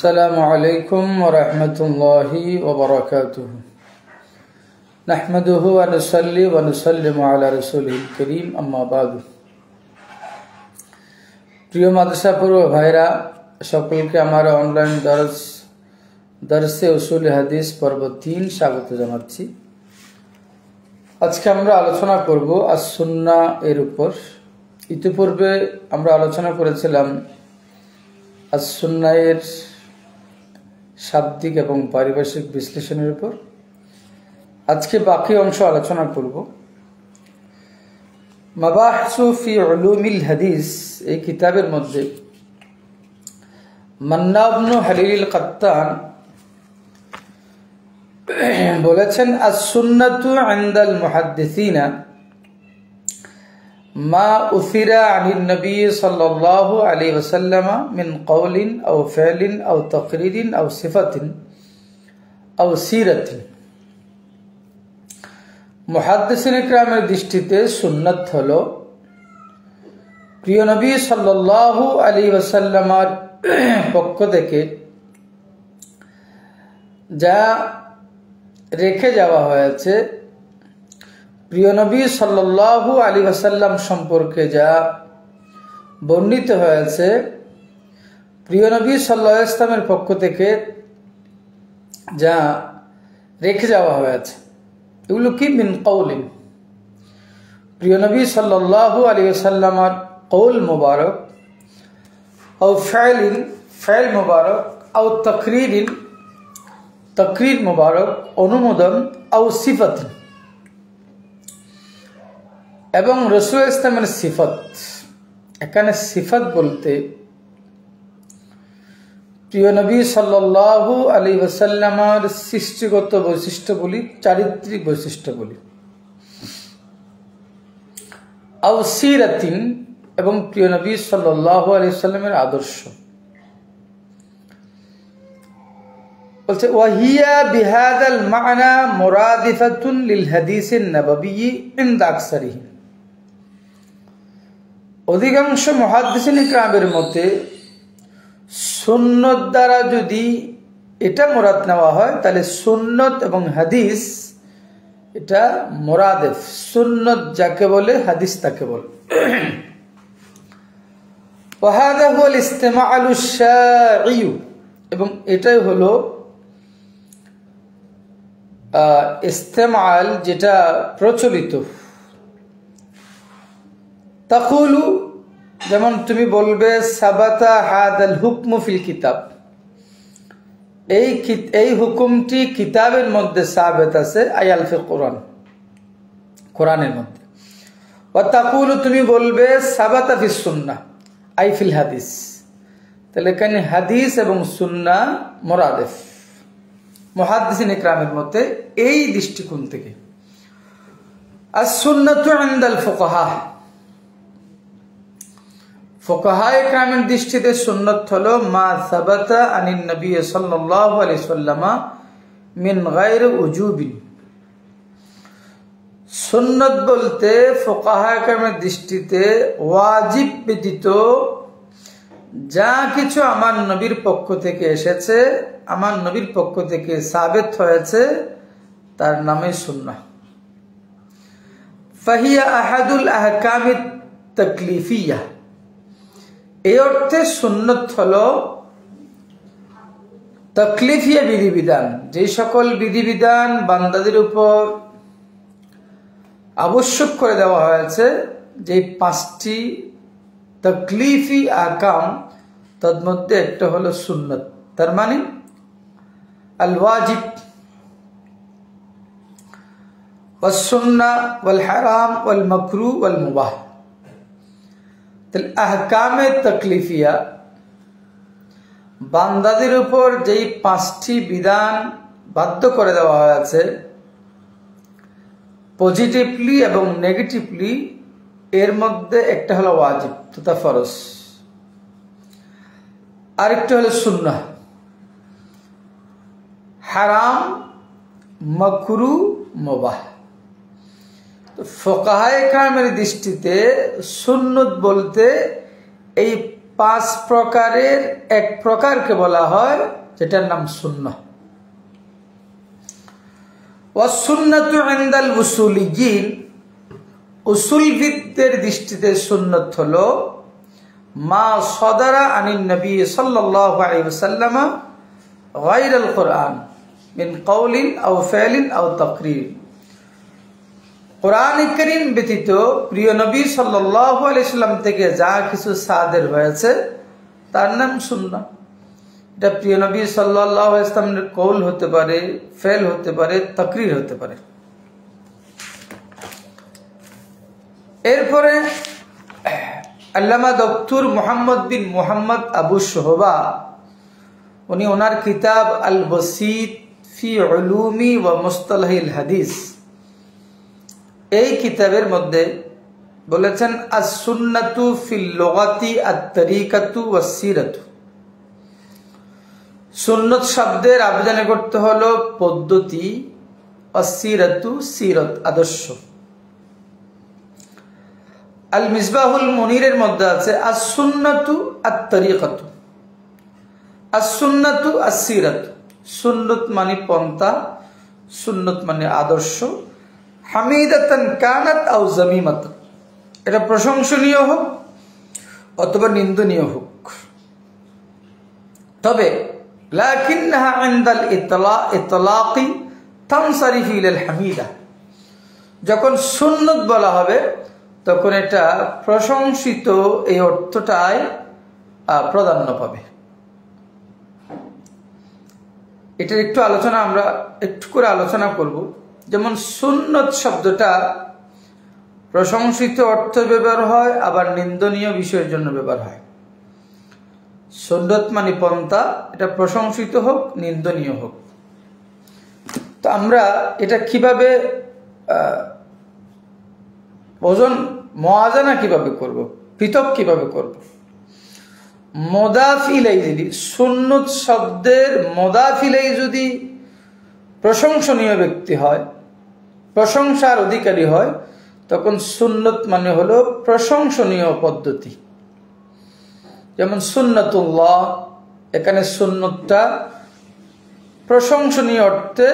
السلام عليكم ورحمة الله وبركاته نحمده ونصلي ونسلم على رسوله الكريم أما بعد প্রিয় মাদ্রাসা পড়ুয়া ভাইরা সকলকে আমার অনলাইন দর্শে উসুল হাদিস পর্ব 3 স্বাগত জানাচ্ছি। আজকে আমরা আলোচনা করব আস-সুন্নাহ এর উপর। ইতিপূর্বে আমরা আলোচনা করেছিলাম আস-সুন্নাহ এর শাব্দিক এবং পারিভাষিক বিশ্লেষণের উপর। আজকে বাকি অংশ আলোচনা করব। মাবাহসু ফি উলুমিল হাদিস এই কিতাবের মধ্যে মান্না ইবনে হালিল কাত্তান বলেছেন, আস-সুন্নাতু ইনদাল মুহাদ্দিসিনা মা উসিরা আনিন নবী সাল্লাল্লাহু আলাইহি ওয়াসাল্লাম মিন কওলিন আও ফি'লিন আও তাকরিরিন আও সিফাতিন আও সিরাতিন। মুহাদ্দিসিন কিরামের দৃষ্টিতে সুন্নাত হলো প্রিয় নবী সাল্লাল্লাহু আলাইহি ওয়াসাল্লামের পক্ষ থেকে যা রেখে যাওয়া হয়েছে, প্রিয় নবী সাল্লাল্লাহু আলাইহি ওয়াসাল্লাম সম্পর্কে যা বর্ণিত হয়েছে, প্রিয় নবী সাল্লাল্লাহু আলাইহি ওয়াসাল্লামের পক্ষ থেকে যা রেখে যাওয়া হয়েছে, এগুলো কি? মিন কওলিন, প্রিয় নবী সাল্লাল্লাহু আলাইহি ওয়াসাল্লামের কওল মুবারক, আও ফি'লিন, ফি'ল মুবারক, আও তাকরিরিন, তাকরির মুবারক, অনুমোদন, আও সিফাতিন, এবং রাসূল ইসলামের সিফাত। এখানে সিফাত বলতে প্রিয় নবী সাল্লাল্লাহু আলাইহি ওয়াসাল্লামের সৃষ্টিগত বৈশিষ্ট্য বলি, চারিত্রিক বৈশিষ্ট্য বলি, আও সিরাতিন, এবং প্রিয় নবী সাল্লাল্লাহু আলাইহি ওয়াসাল্লামের আদর্শ। বলছে ওয়াহিয়া বিহাদাল মা'না মুরাদিফাতুন লিল হাদিসিন নববী ইনদা আকসারিহি। অধিকাংশ মুহাদ্দিসিন কিরামের মতে সুন্নত দ্বারা যদি এটা মুরাদ নেওয়া হয়, তাহলে সুন্নত এবং হাদিস এটা মুরাদেফ। সুন্নত যাকে বলে, হাদিস তাকে বলে। ওয়াহাদা হুয়াল ইস্তিমাউল শারঈ, এবং এটাই হলো ইস্তেমাল যেটা প্রচলিত। তাকুলু, যেমন তুমি বলবে সাবাতা হাদাল হুকমু ফিল কিতাব, এই হুকুমটি কিতাবের মধ্যে সাবেত আছে, আয়াল ফিল কোরআন, কোরআনের মধ্যে। ওয়া তাকুলু, তুমি বলবে সাবাতা ফিস সুন্নাহ আই ফিল হাদিস, তাহলে এখানে হাদিস এবং সুন্নাহ মুরাদেফ মুহাদ্দিসিন ইকরামের মতে এই দৃষ্টিকোণ থেকে। আস-সুন্নাতু ইনদাল ফুকাহা, ফুকাহা ইকরামের দৃষ্টিতে সুন্নাত হলো মা সাবাতা আনিন নবী সাল্লাল্লাহু আলাইহি ওয়াসাল্লাম মিন গায়রি উজুবিন। সুন্নাত বলতে ফুকাহা ইকরামের দৃষ্টিতে ওয়াজিব ব্যতীত যা কিছু আমার নবীর পক্ষ থেকে এসেছে, আমার নবীর পক্ষ থেকে সাবেত হয়েছে, তার নামে সুন্নাহ। ফাহিয়া আহাদুল আহকামিত তাকলিফিয়া, এই অর্থে সুন্নাত হলো তাকলিফিয়া বিধিবিধান, যে সকল বিধিবিধান বান্দাদের উপর আবশ্যক করে দেওয়া হয়েছে, যে 5টি তাকলিফি আহকাম, তার মধ্যে একটা হলো সুন্নাত। তার মানে আল ওয়াজিব ওয়াস সুন্নাহ ওয়াল হারাম ওয়াল মাকরুহ ওয়াল মুবাহ। তাহলে আহকামে তাকলিফিয়া বান্দাদের উপর যেই 5টি বিধান বাধ্য করে দেওয়া হয়েছে, পজিটিভলি এবং নেগেটিভলি, এর মধ্যে একটা হলো ওয়াজিব তথা ফরজ, আরেকটা হলো সুন্নাহ, হারাম, মাকরুহ, মুবাহ। ফুকাহা ইকরামের দৃষ্টিতে সুন্নত বলতে এই পাঁচ প্রকারের এক প্রকারকে বলা হয়, যেটার নাম সুন্নাহ। ওয়াসুন্নাতু ইনদাল উসুলিয়্যিন, উসুলবিদদের দৃষ্টিতে সুন্নাত হলো মা সাদারা আনিন নবী সাল্লাল্লাহু আলাইহি ওয়াসাল্লাম গায়রাল কুরআন মিন কাওলিন আও ফি'লিন আও তাকরীর। কোরআন কারীম ব্যতীত প্রিয় নবী সাল্লাল্লাহু আলাইহি সাল্লাম থেকে যা কিছু সাদের হয়েছে তার নাম সুন্নাহ। এটা প্রিয় নবী সাল্লাল্লাহু আলাইহি সাল্লামের কওল হতে পারে, ফেল হতে পারে, তাকরীর হতে পারে। এরপরে আল্লামা ডক্টর মুহাম্মদ বিন মুহাম্মদ আবু শুহবা, উনি ওনার কিতাব আল বসীত ফি উলুমি ওয়া মুস্তালাহিল হাদিস, এই কিতাবের মধ্যে বলেছেন আস-সুন্নাতু ফিল লুগাতি আত-তরিকাতু ওয়াস-সিরাতু। সুন্নত শব্দের আবেদন করতে হলো পদ্ধতি, ওয়াস-সিরাতু সিরত আদর্শ। আল মিসবাহুল মুনিরের মধ্যে আছে আস-সুন্নাতু আত-তরিকাতু, আস-সুন্নাতু আস-সিরাতু। সুন্নত মানে পন্থা, সুন্নত মানে আদর্শ। হামিদাতান কানাত আও জামিমাতান, এটা প্রশংসনীয় হোক অথবা নিন্দনীয় হোক। তবে লাকিন্নাহা ইনদাল ইতলাকি তানসারিফু ইলাল হামিদা, যখন সুন্নত বলা হবে তখন এটা প্রশংসিত এই অর্থটাই প্রাধান্য পাবে। এটার একটু আলোচনা আমরা একটু করে আলোচনা করব। যেমন সুন্নত শব্দটা প্রশংসিত অর্থ ব্যবহার হয়, আবার নিন্দনীয় বিষয়ের জন্য ব্যবহার হয়। সুন্নত মানে পন্থা, এটা প্রশংসিত হোক নিন্দনীয় হোক। তো আমরা এটা কিভাবে ওজন মুআযানা কিভাবে করব, পৃথক কিভাবে করব? মুদাফ ইলাইহি, যদি সুন্নত শব্দের মুদাফ ইলাইহি যদি প্রশংসনীয় ব্যক্তি হয়, প্রশংসার অধিকারী হয়, তখন সুন্নত মানে হলো প্রশংসনীয় পদ্ধতি। যেমন সুন্নাতুল্লাহ, এখানে সুন্নতটা প্রশংসনীয় অর্থে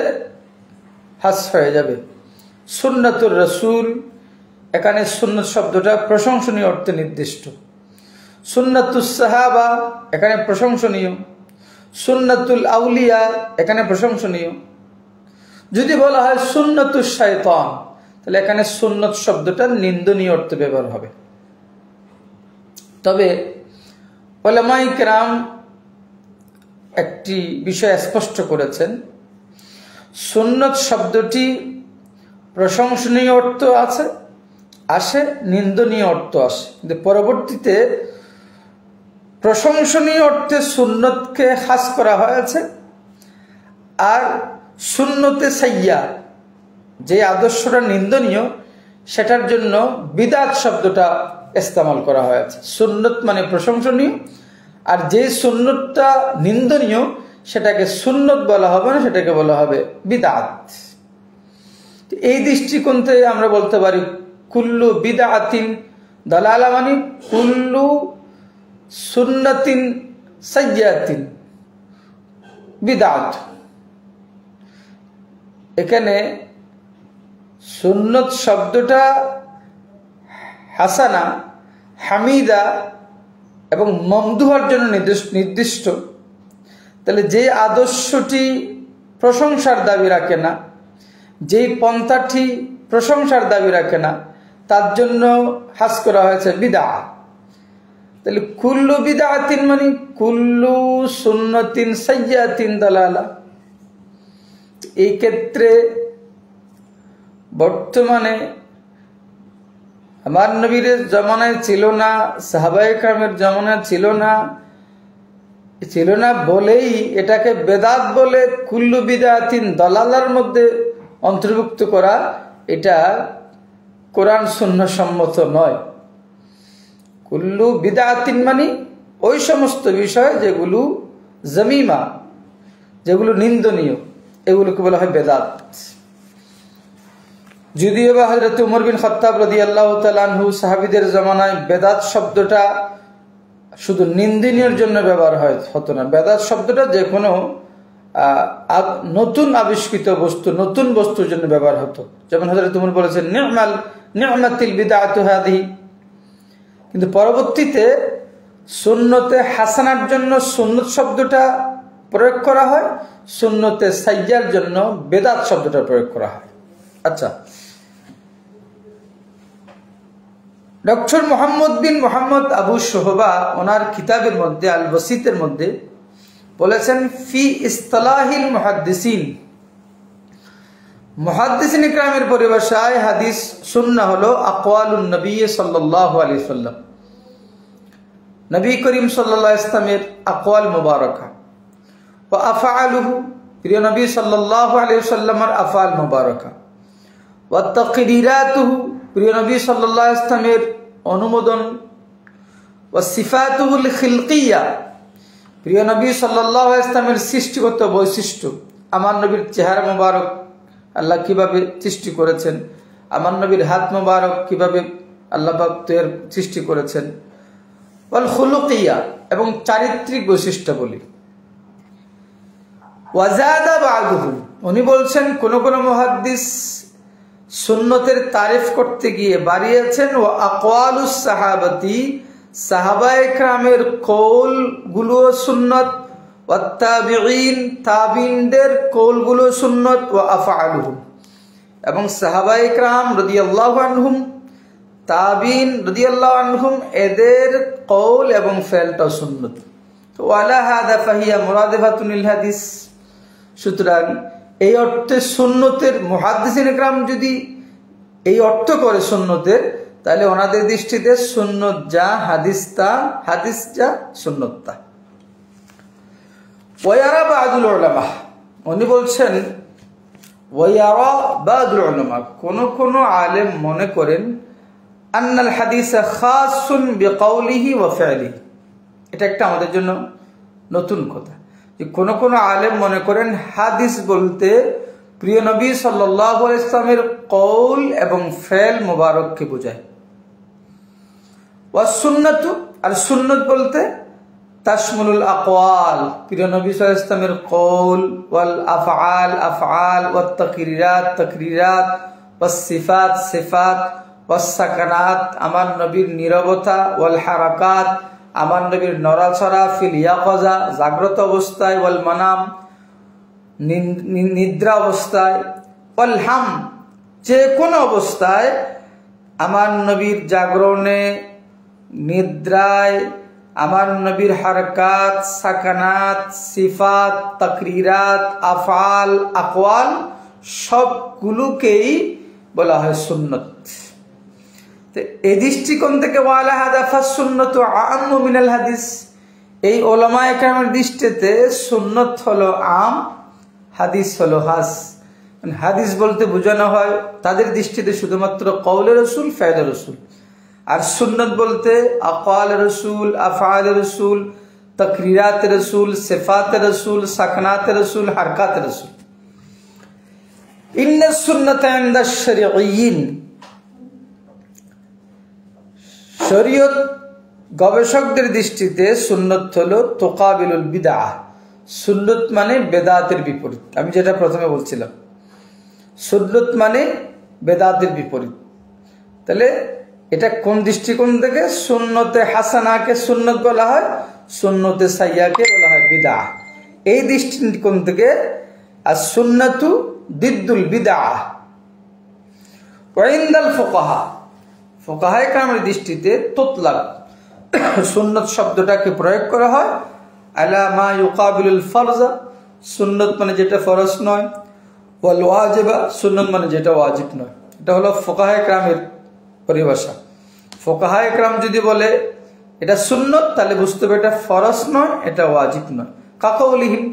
হাস হয়ে যাবে। সুন্নাতুর রাসূল, এখানে সুন্নত শব্দটা প্রশংসনীয় অর্থে নির্দিষ্ট। সুন্নাতুস সাহাবা, এখানে প্রশংসনীয়। সুন্নাতুল আউলিয়া, এখানে প্রশংসনীয়। যদি বলা হয় সুন্নাতুশ শায়তান, তাহলে এখানে সুন্নত শব্দটা নিন্দনীয় অর্থে ব্যবহার হবে। তবে উলামায়ে কেরাম একটি বিষয় স্পষ্ট করেছেন, সুন্নত শব্দটি প্রশংসনীয় অর্থ আসে, নিন্দনীয় অর্থ আসে, কিন্তু পরবর্তীতে প্রশংসনীয় অর্থে সুন্নতকে খাস করা হয়েছে। আর সুন্নতে সাইয়্যা, যে আদর্শটা নিন্দনীয়, সেটার জন্য বিদআত শব্দটা ইস্তেমাল করা হয়েছে। সুন্নত মানে প্রশংসনীয়, আর যে সুন্নতটা নিন্দনীয় সেটাকে সুন্নত বলা হবে না, সেটাকে বলা হবে বিদআত। এই দৃষ্টিকোণ থেকে আমরা বলতে পারি কুল্লু বিদআতিন দালালা, মানে কুল্লু সুন্নাতিন সাইয়্যাতিন বিদআত। এখানে সুন্নত শব্দটা হাসানা, হামিদা এবং মমদুহার জন্য নির্দিষ্ট। তাহলে যে আদর্শটি প্রশংসার দাবি রাখে না, যেই পন্থাটি প্রশংসার দাবি রাখে না, তার জন্য হাস করা হয়েছে বিদআত। তাহলে কুল্লু বিদআতিন মানে কুল্লু সুন্নাতিন সাইয়্যাতিন দালালা। এই ক্ষেত্রে বর্তমানে আমার নবীর জামানায় ছিল না, সাহাবায়ে কেরামের জামানায় ছিল না বলেই এটাকে বেদাত বলে কুল্লু বিদআতিন দালালার মধ্যে অন্তর্ভুক্ত করা, এটা কোরআন সুন্নাহ সম্মত নয়। কুল্লু বিদআতিন মানে ওই সমস্ত বিষয় যেগুলো জামিমা, যেগুলো নিন্দনীয়, এগুলোকে বলা হয় বেদাত। যদিও বা হযরত ওমর বিন খাত্তাব রাদিয়াল্লাহু তাআলা আনহু সাহাবীদের জামানায় বেদাত শব্দটা শুধু নিন্দনীয়ের জন্য ব্যবহার হতো না। বেদাত শব্দটা যে কোনো নতুন আবিষ্কৃত বস্তু, নতুন বস্তুর জন্য ব্যবহার হতো। যেমন হযরত উমর বলেছেন নি'মাতিল বিদআতু হাদিহি। কিন্তু পরবর্তীতে সুন্নতে হাসানার জন্য সুন্নত শব্দটা প্রয়োগ করা হয়, সুন্নতে সাইয়্যার জন্য বেদাত শব্দটা প্রয়োগ করা হয়। আচ্ছা, ডক্টর মোহাম্মদ বিন মোহাম্মদ আবু শোহবা ওনার কিতাবের মধ্যে আল ওয়াসিতের মধ্যে বলেছেন, ফি ইসতিলাহিল মুহাদ্দিসিন, মুহাদ্দিসিন ইকরামের পরিভাষায় হাদিস সুন্নাহ হলো আকওয়ালুন নবী সাল্লাল্লাহু আলাইহি সাল্লাম, নবী করিম সাল্লাল্লাহু আলাইহি সাল্লামের আকওয়াল মুবারাকা, ওয়া আফআলুহু, প্রিয় নবী সাল্লাল্লাহু আলাইহি সাল্লামের আফআল মুবারাকা, ওয়া তাকরিরাতুহু, প্রিয় নবী সাল্লাল্লাহু আলাইহি সাল্লামের অনুমোদন, ওয়া সিফাতুহুল খিলকিয়া, প্রিয় নবী সাল্লাল্লাহু আলাইহি সাল্লামের সৃষ্টিগত বৈশিষ্ট্য, আমার নবীর চেহারা মোবারক আল্লাহ কিভাবে সৃষ্টি করেছেন, আমার নবীর হাত মোবারক কিভাবে আল্লাহ পাক এর সৃষ্টি করেছেন, ওয়াল খুলুকিয়া, এবং চারিত্রিক বৈশিষ্ট্য বলি। ওয়াজাদা বা'দুহু, উনি বলছেন কোন কোন মুহাদ্দিস সুন্নতের তারিফ করতে গিয়ে বাড়িয়েছেন, ও আকওয়ালুস সাহাবাতি, সাহাবায়ে কেরামের কওল গুলো সুন্নত, ওয়া তাবিঈন, তাবিঈনদের কওল গুলো সুন্নত, ওয়া আফআলুহুম, এবং সাহাবায়ে কেরাম রাদিয়াল্লাহু আনহুম, তাবিঈন রাদিয়াল্লাহু আনহুম, এদের কওল এবং ফেলটা সুন্নত। তো ওয়ালা হাদা ফাহিয়া মুরাদিফাতুন লিল হাদিস, সুতরাং এই অর্থে সুন্নতের মুহাদ্দিসিন ইকরাম যদি এই অর্থ করে সুন্নতের, তাহলে ওনাদের দৃষ্টিতে সুন্নত যা হাদিস তা, হাদিস যা সুন্নত তা। ওয়ায়ারা বা'দুল উলামা, উনি বলছেন ওয়ায়ারা বা'দুল উলামা, কোন কোন আলেম মনে করেন আন্নাল হাদিস খাসুন বিকাউলিহি ওয়া ফি'লিহি, এটা একটা আমাদের জন্য নতুন কথা, যে কোন কোন আলেম মনে করেন হাদিস বলতে প্রিয় নবী সাল্লাল্লাহু আলাইহি ওয়াসাল্লামের কওল এবং ফেল মুবারককে বোঝায়। ওয়া সুন্নাতু, আর সুন্নত বলতে তাশমুলুল আকওয়াল, প্রিয় নবী সাল্লাল্লাহু আলাইহি ওয়াসাল্লামের কওল, ওয়াল আফআল আফআল, ওয়াত তাকরিরাত তাকরিরাত, ওয়াস সিফাত সিফাত, ওয়াস সাকানাত, আমার নবীর নীরবতা, ওয়াল হারাকাত, আমার নবীর নড়াচড়া, ফিল ইয়াকাযা, জাগ্রত অবস্থায়, ওয়াল মানাম, নিদ্রা অবস্থায়, ওয়াল হাম, যে কোনো অবস্থায় আমার নবীর জাগরণে, নিদ্রায়, আমার নবীর হারকাত, সাকানাত, সিফাত, তাকরিরাত, আফআল, আকওয়াল, সবগুলোকেই বলা হয় সুন্নত। এই দৃষ্টিকোণ থেকে ওয়ালা হাদা ফাসসুন্নাতু আ'আম্মু মিনাল হাদিস, এই উলামায়ে কেরামের দৃষ্টিতে সুন্নত হলো আম, হাদিস হলো খাস। হাদিস বলতে বোঝানো হয় তাদের দৃষ্টিতে শুধুমাত্র কওলে রাসূল, ফেলে রাসূল, আর সুন্নত বলতে আকওয়ালে রাসূল, আফআলে রাসূল, তাকরিরাতে রাসূল, সিফাতে রাসূল, সাকানাতে রাসূল, হারকাতে রাসূল। ইন্নাস সুন্নাতা ইনদাশ শারঈয়্যিন, শরীয়ত গবেষকদের দৃষ্টিতে সুন্নত হলো তুকাবিলুল বিদআহ, সুন্নত মানে বেদাতের বিপরীত। আমি যেটা প্রথমে বলছিলাম, সুন্নত মানে বেদাতের বিপরীত। তাহলে এটা কোন দৃষ্টিকোণ থেকে? সুন্নতে হাসানাকে সুন্নত বলা হয়, সুন্নতে সাইয়াকে বলা হয় বিদআহ। এই দৃষ্টিকোণ থেকে আর সুন্নাতু দিদ্দুল বিদআহ। ওয়া ইনদাল ফুকাহা, ফুকাহায়ে কেরামের দৃষ্টিতে তুতলাক, সুন্নত শব্দটাকে প্রয়োগ করা হয় আলা মা ইউকাবিলুল ফরজা, সুন্নত মানে যেটা ফরজ নয়, ওয়াল ওয়াজিবা, সুন্নত মানে যেটা ওয়াজিব নয়। এটা হলো ফুকাহায়ে কেরামের পরিভাষা। ফুকাহায়ে কেরাম যদি বলে এটা সুন্নত, তাহলে বুঝতে হবে এটা ফরজ নয়, এটা ওয়াজিব নয়। কাকাউলিহিম,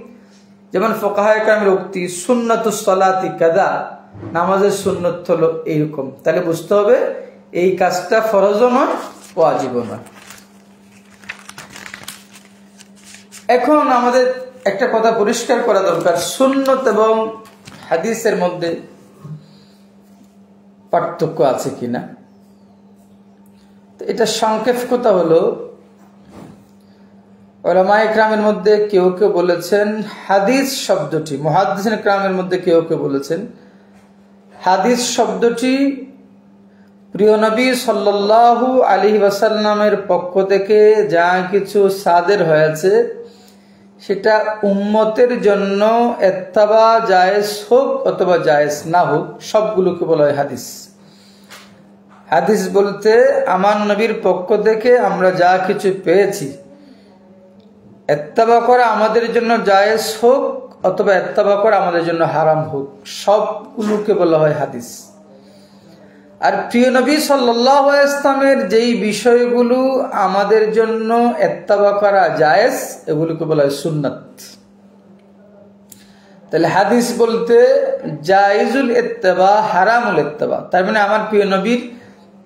যেমন ফুকাহায়ে কেরামের উক্তি সুন্নাতুস সালাতি কাযা, নামাজের সুন্নত হলো এইরকম, তাহলে বুঝতে হবে এই কাজটা ফরজও নয়, ওয়াজিবও নয়। এখন আমাদের একটা কথা পরিষ্কার করা দরকার, সুন্নত এবং হাদিসের মধ্যে পার্থক্য আছে কিনা। তো এটা সংক্ষেপ কথা হলো, উলামায়ে ইকরামের মধ্যে কেউ কেউ বলেছেন হাদিস শব্দটি, মুহাদ্দিসিন ইকরামের মধ্যে কেউ কেউ বলেছেন হাদিস শব্দটি প্রিয় নবী সাল্লাল্লাহু আলাইহি ওয়াসাল্লামের পক্ষ থেকে যা কিছু সাদের হয়েছে সেটা উম্মতের জন্য ইত্তেবা জায়েজ হোক অথবা জায়েজ না হোক সবগুলোকে বলা হয় হাদিস। হাদিস বলতে আমার নবীর পক্ষ থেকে আমরা যা কিছু পেয়েছি ইত্তেবা করা আমাদের জন্য জায়েজ হোক অথবা ইত্তেবা করা আমাদের জন্য হারাম হোক, সবগুলোকে বলা হয় হাদিস। আর প্রিয় নবী সাল্লাল্লাহু আলাইহি ওয়াসাল্লামের যেই বিষয়গুলো আমাদের জন্য ইত্তেবা করা জায়েজ এগুলোকে বলা হয় সুন্নাত। তাহলে হাদিস বলতে জায়েজুল ইত্তেবা, হারামুল ইত্তেবা, তার মানে আমার প্রিয় নবীর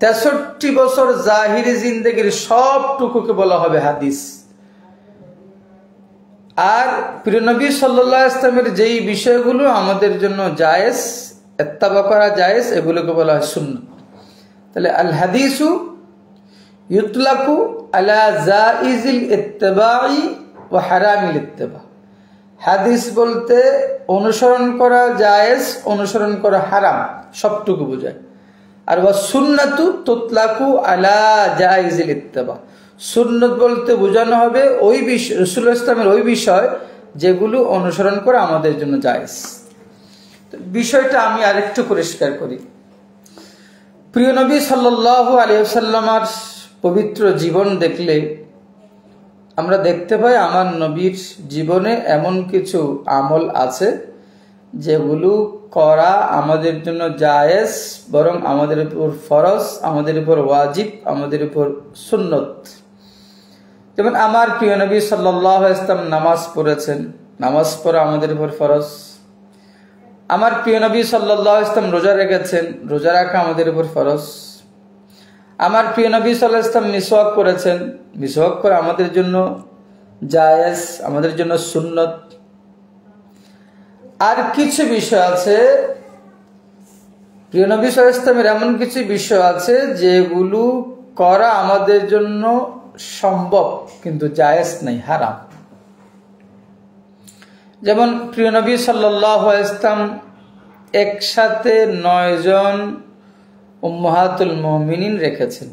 63 বছর জাহিরি জিন্দেগির সবটুকুকে বলা হবে হাদিস। আর প্রিয় নবী সাল্লাল্লাহু আলাইহি ওয়াসাল্লামের যেই বিষয়গুলো আমাদের জন্য জায়েজ, ইত্তেবা করা জায়েজ, এগুলোকে বলা হয় সুন্নাত। তাহলে আল হাদিসু ইউতলাকু আলা জাইজিল ইত্তিবাই ওয়া হারামিল ইত্তিবা। হাদিস বলতে অনুসরণ করা জায়েজ, অনুসরণ করা হারাম, সবটুকু বোঝায়। আর ওয়া সুন্নাতু তুতলাকু আলা জাইজিল ইত্তিবা, সুন্নাত বলতে বোঝানো হবে ওই বিষয়, রাসূলুল্লাহ সাল্লাল্লাহু আলাইহি ওয়াসাল্লামের ওই বিষয় যেগুলো অনুসরণ করা আমাদের জন্য জায়েজ। বিষয়টা আমি আরেকটু পরিষ্কার করি। প্রিয় নবী সাল্লাল্লাহু আলাইহি ওয়াসাল্লামের পবিত্র জীবন দেখলে আমরা দেখতে পাই আমার নবীর জীবনে এমন কিছু আমল আছে যেগুলো করা আমাদের জন্য জায়েজ, বরং আমাদের উপর ফরজ, আমাদের উপর ওয়াজিব, আমাদের উপর সুন্নত। যেমন আমার প্রিয় নবী সাল্লাল্লাহু আলাইহি ওয়াসাল্লাম নামাজ পড়েছেন, নামাজ পড়া আমাদের উপর ফরজ। আমার প্রিয় নবী সাল্লাল্লাহু আলাইহি ওয়াসাল্লাম রোজা রেখেছেন, রোজা রাখা আমাদের উপর ফরজ। আমার প্রিয় নবী সাল্লাল্লাহু আলাইহি ওয়াসাল্লাম মিসওয়াক করেছেন, মিসওয়াক করা আমাদের জন্য জায়েজ, আমাদের জন্য সুন্নত। আর কিছু বিষয় আছে প্রিয় নবী সাল্লাল্লাহু আলাইহি ওয়াসাল্লামের, এমন কিছু বিষয় আছে যেগুলো করা আমাদের জন্য সম্ভব কিন্তু জায়েজ নাই, হারাম। যেমন প্রিয় নবী সাল্লাল্লাহু আলাইহি ওয়াসাল্লাম একসাথে 9 জন উম্মাহাতুল মুমিনিন রেখেছেন।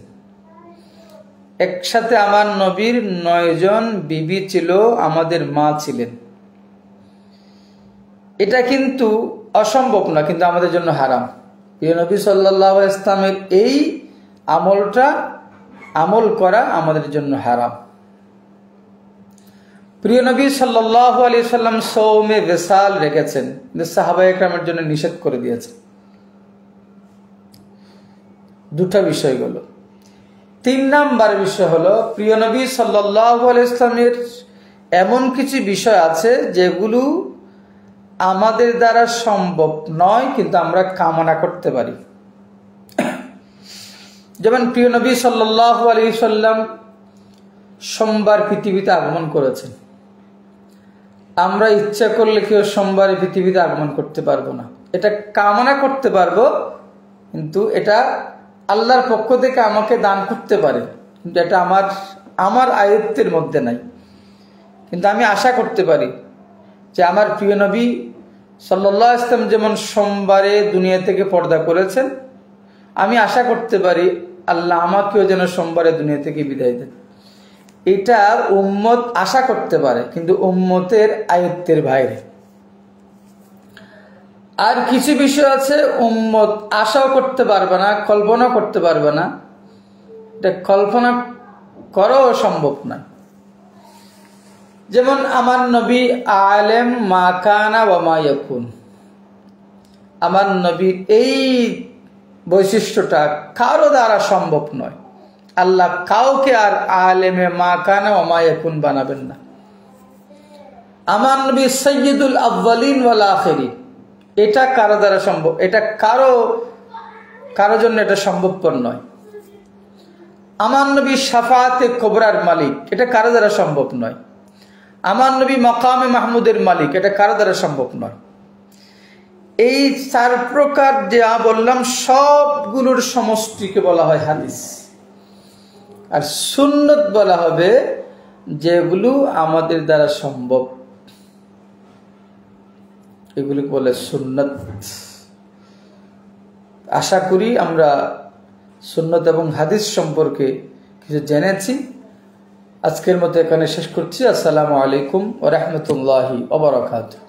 একসাথে আমার নবীর 9 জন বিবি ছিল, আমাদের মা ছিলেন। এটা কিন্তু অসম্ভব না, কিন্তু আমাদের জন্য হারাম। প্রিয় নবী সাল্লাল্লাহু আলাইহি ওয়াসাল্লামের এই আমলটা আমল করা আমাদের জন্য হারাম। প্রিয় নবী সাল্লাল্লাহু আলাইহি ওয়াসাল্লাম সওমে বিসাল রেখেছেন, কিন্তু সাহাবায়ে কেরামের জন্য নিষেধ করে দিয়েছেন। দুটো বিষয় হলো। 3 নাম্বার বিষয় হলো প্রিয় নবী সাল্লাল্লাহু আলাইহি ওয়াসাল্লামের এমন কিছু বিষয় আছে যেগুলো আমাদের দ্বারা সম্ভব নয় কিন্তু আমরা কামনা করতে পারি। যেমন প্রিয় নবী সাল্লাল্লাহু আলাইহি ওয়াসাল্লাম সোমবার পৃথিবীতে আগমন করেছেন। আমরা ইচ্ছা করলে কেউ সোমবারে পৃথিবীতে আগমন করতে পারবো না, এটা কামনা করতে পারবো, কিন্তু এটা আল্লাহর পক্ষ থেকে আমাকে দান করতে পারে, কিন্তু এটা আমার আয়ত্তের মধ্যে নাই। কিন্তু আমি আশা করতে পারি যে আমার প্রিয় নবী সাল্লাল্লাহু আলাইহি ওয়াসাল্লাম যেমন সোমবারে দুনিয়া থেকে পর্দা করেছেন, আমি আশা করতে পারি আল্লাহ আমাকেও যেন সোমবারে দুনিয়া থেকে বিদায় দেন। এটা উম্মত আশা করতে পারে, কিন্তু উম্মতের আয়ত্তের বাইরে। আর কিছু বিষয় আছে উম্মত আশাও করতে পারবে না, কল্পনা করতে পারবে না, এটা কল্পনা করাও সম্ভব না। যেমন আমার নবী আলেম মা কানা ওয়া মা ইয়াকুন, আমার নবীর এই বৈশিষ্ট্যটা কারো দ্বারা সম্ভব নয়। আল্লাহ কাউকে আর আলেমে মা কানা ওয়া মা ইয়াকুন বানাবেন না। আমার নবী সাইয়্যিদুল আউয়ালিন ওয়াল আখিরিন, এটা কারো দ্বারা সম্ভব, এটা কারো জন্য এটা সম্ভবপর নয়। আমার নবী শাফাআতে কুবরার মালিক, এটা কারো দ্বারা সম্ভব নয়। আমার নবী মাকামে মাহমুদের মালিক, এটা কারো দ্বারা সম্ভব নয়। এই 4 প্রকার যা বললাম সবগুলোর সমষ্টিকে বলা হয় হাদিস। আর সুন্নত বলা হবে যেগুলো আমাদের দ্বারা সম্ভব, এগুলো বলে সুন্নত। আশা করি আমরা সুন্নত এবং হাদিস সম্পর্কে কিছু জেনেছি। আজকের মতো এখানে শেষ করছি। আসসালামু আলাইকুম ওয়া রাহমাতুল্লাহি ওয়া বারাকাতুহু।